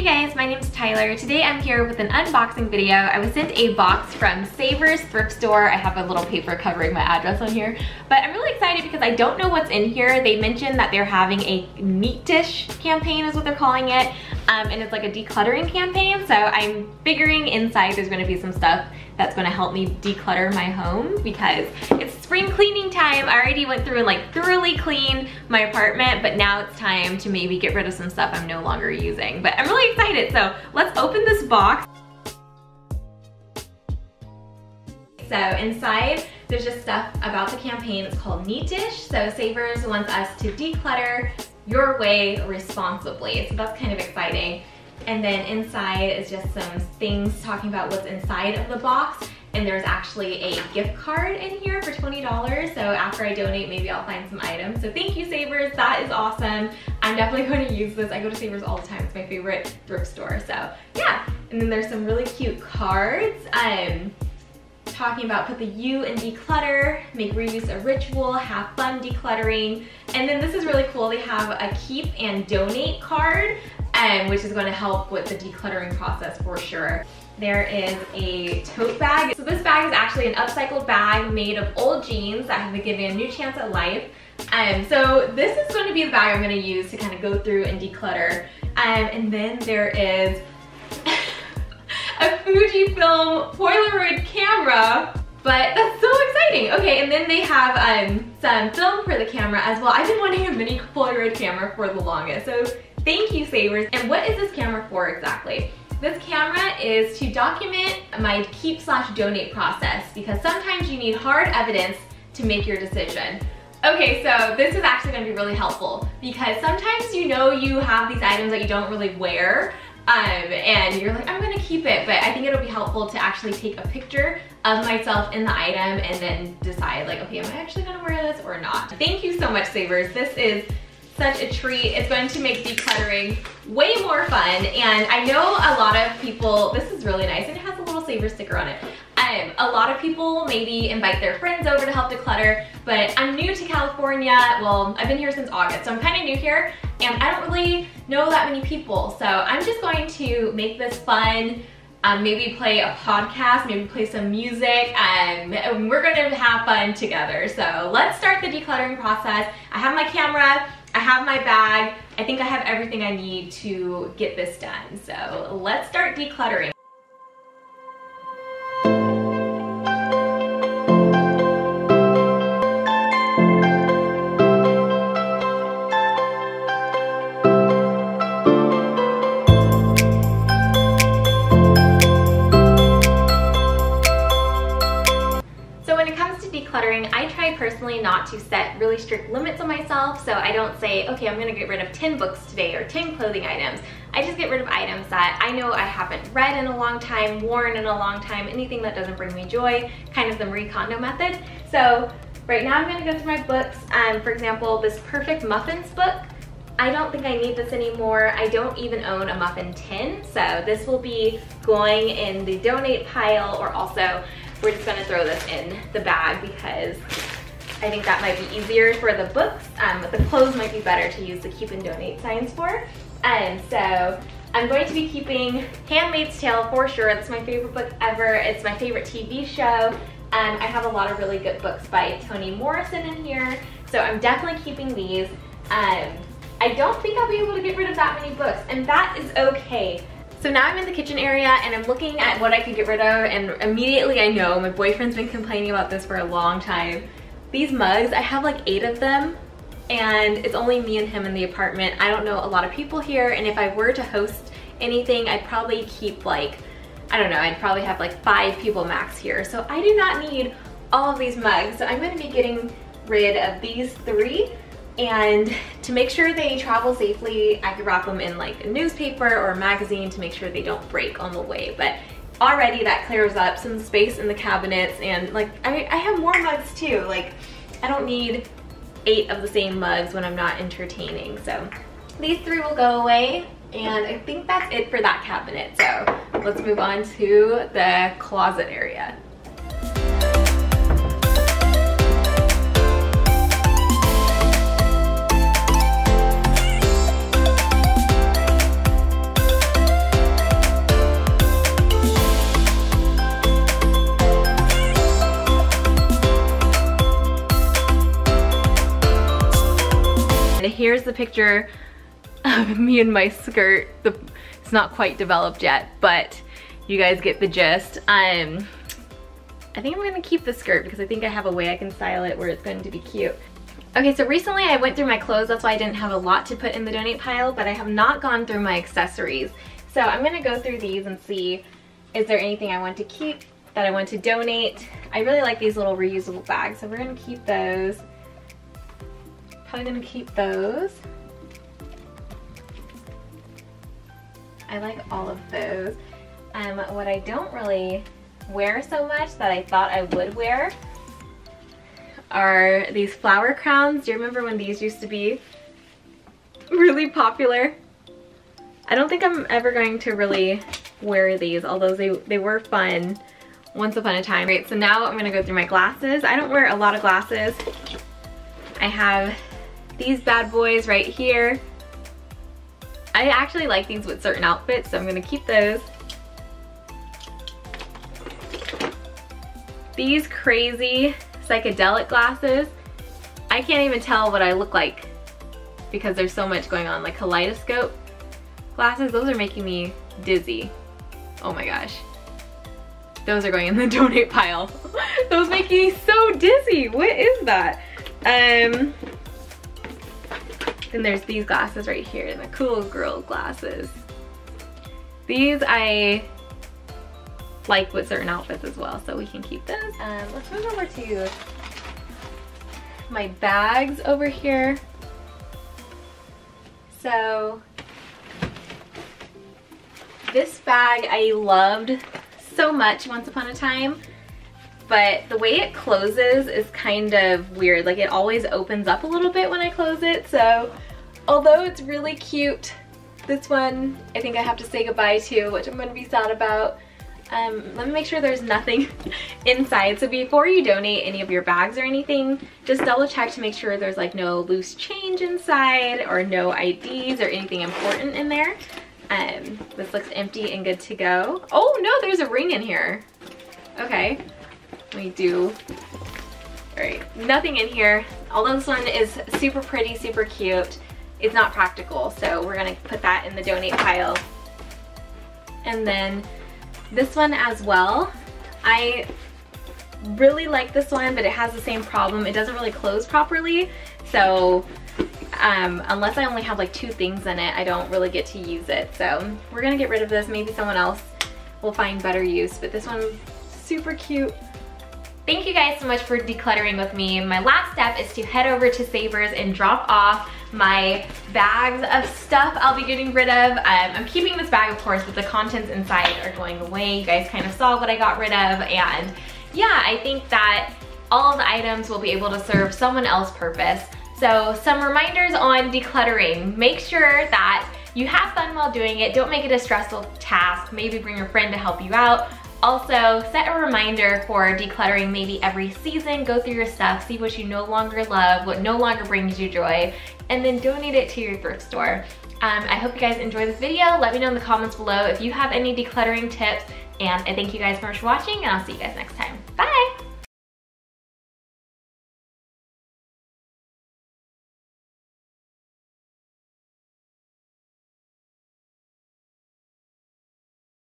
Hey guys, my name is Tyler. Today I'm here with an unboxing video. I was sent a box from Savers Thrift Store. I have a little paper covering my address on here, but I'm really excited because I don't know what's in here. They mentioned that they're having a neat dish campaign is what they're calling it, and it's like a decluttering campaign. So I'm figuring inside there's gonna be some stuff that's gonna help me declutter my home because it's spring cleaning time. I already went through and like thoroughly cleaned my apartment, but now it's time to maybe get rid of some stuff I'm no longer using. But I'm really excited, so let's open this box. So inside, there's just stuff about the campaign. It's called Neat Dish. So Savers wants us to declutter your way responsibly. So that's kind of exciting. And then inside is just some things talking about what's inside of the box. And there's actually a gift card in here for $20. So after I donate, maybe I'll find some items. So thank you, Savers. That is awesome. I'm definitely going to use this. I go to Savers all the time. It's my favorite thrift store. So yeah. And then there's some really cute cards. Talking about put the U in declutter, make reuse a ritual, have fun decluttering. And then this is really cool. They have a keep and donate card, which is going to help with the decluttering process for sure. There is a tote bag. So this bag is actually an upcycled bag made of old jeans that have been given a new chance at life. So this is going to be the bag I'm going to use to kind of go through and declutter. And then there is a Fujifilm Polaroid camera, but that's so exciting. Okay, and then they have some film for the camera as well. I've been wanting a mini Polaroid camera for the longest, so thank you, Savers. And what is this camera for exactly? This camera is to document my keep/donate process because sometimes you need hard evidence to make your decision. Okay, so this is actually gonna be really helpful because sometimes you know you have these items that you don't really wear, and you're like, I'm gonna keep it, but I think it'll be helpful to actually take a picture of myself in the item and then decide like, okay, am I actually gonna wear this or not? Thank you so much, Savers. This is such a treat. It's going to make decluttering way more fun, and I know a lot of people, this is really nice, and it has a little Savers sticker on it. A lot of people maybe invite their friends over to help declutter, but I'm new to California. Well, I've been here since August, so I'm kind of new here, and I don't really know that many people, so I'm just going to make this fun. Maybe play a podcast, maybe play some music, and we're gonna have fun together. So let's start the decluttering process. I have my camera, I have my bag. I think I have everything I need to get this done. So let's start decluttering. I try personally not to set really strict limits on myself, so I don't say, okay, I'm gonna get rid of 10 books today or 10 clothing items. I just get rid of items that I know I haven't read in a long time, worn in a long time, anything that doesn't bring me joy, kind of the Marie Kondo method. So right now I'm gonna go through my books. For example, this Perfect Muffins book, I don't think I need this anymore. I don't even own a muffin tin, so this will be going in the donate pile, or also we're just gonna throw this in the bag because I think that might be easier for the books. But the clothes might be better to use the keep and donate signs for. So I'm going to be keeping Handmaid's Tale for sure. It's my favorite book ever. It's my favorite TV show. I have a lot of really good books by Toni Morrison in here, so I'm definitely keeping these. I don't think I'll be able to get rid of that many books, and that is okay. So now I'm in the kitchen area and I'm looking at what I could get rid of, and immediately I know my boyfriend's been complaining about this for a long time. These mugs, I have like 8 of them, and it's only me and him in the apartment. I don't know a lot of people here, and if I were to host anything, I'd probably keep like, I don't know, I'd probably have like 5 people max here. So I do not need all of these mugs. So I'm gonna be getting rid of these 3. And to make sure they travel safely, I could wrap them in like a newspaper or a magazine to make sure they don't break on the way. But already that clears up some space in the cabinets, and like I have more mugs too. Like I don't need 8 of the same mugs when I'm not entertaining. So these 3 will go away, and I think that's it for that cabinet. So let's move on to the closet area. here's the picture of me and my skirt. It's not quite developed yet, but you guys get the gist. I think I'm gonna keep the skirt because I think I have a way I can style it where it's going to be cute. Okay, so recently I went through my clothes, that's why I didn't have a lot to put in the donate pile, but I have not gone through my accessories. So I'm gonna go through these and see, is there anything I want to keep that I want to donate? I really like these little reusable bags, so we're gonna keep those. Probably gonna keep those. I like all of those. What I don't really wear so much that I thought I would wear are these flower crowns. Do you remember when these used to be really popular? I don't think I'm ever going to really wear these, although they were fun once upon a time. Great, so now I'm gonna go through my glasses. I don't wear a lot of glasses. I have these bad boys right here. I actually like these with certain outfits, so I'm gonna keep those. These crazy psychedelic glasses, I can't even tell what I look like because there's so much going on, like kaleidoscope glasses. Those are making me dizzy. Oh my gosh. Those are going in the donate pile. Those make me so dizzy. What is that? Then there's these glasses right here, the cool girl glasses. These I like with certain outfits as well, so we can keep those. Let's move over to my bags over here. So this bag I loved so much once upon a time, but the way it closes is kind of weird. Like, it always opens up a little bit when I close it, so although it's really cute, this one I think I have to say goodbye to, which I'm gonna be sad about. Let me make sure there's nothing inside. So before you donate any of your bags or anything, just double check to make sure there's like no loose change inside or no IDs or anything important in there. This looks empty and good to go. Oh no, there's a ring in here. Okay, let me do. All right, nothing in here. Although this one is super pretty, super cute, it's not practical, so we're gonna put that in the donate pile. And then this one as well. I really like this one, but it has the same problem. It doesn't really close properly, so unless I only have like 2 things in it, I don't really get to use it. So we're gonna get rid of this. Maybe someone else will find better use, but this one's super cute. Thank you guys so much for decluttering with me. My last step is to head over to Savers and drop off my bags of stuff I'll be getting rid of. I'm keeping this bag, of course, but the contents inside are going away. You guys kind of saw what I got rid of, and yeah, I think that all of the items will be able to serve someone else's purpose. So some reminders on decluttering. Make sure that you have fun while doing it. Don't make it a stressful task. Maybe bring your friend to help you out. Also, set a reminder for decluttering maybe every season. Go through your stuff, see what you no longer love, what no longer brings you joy, and then donate it to your thrift store. I hope you guys enjoyed this video. Let me know in the comments below if you have any decluttering tips, and I thank you guys so much for watching, and I'll see you guys next time.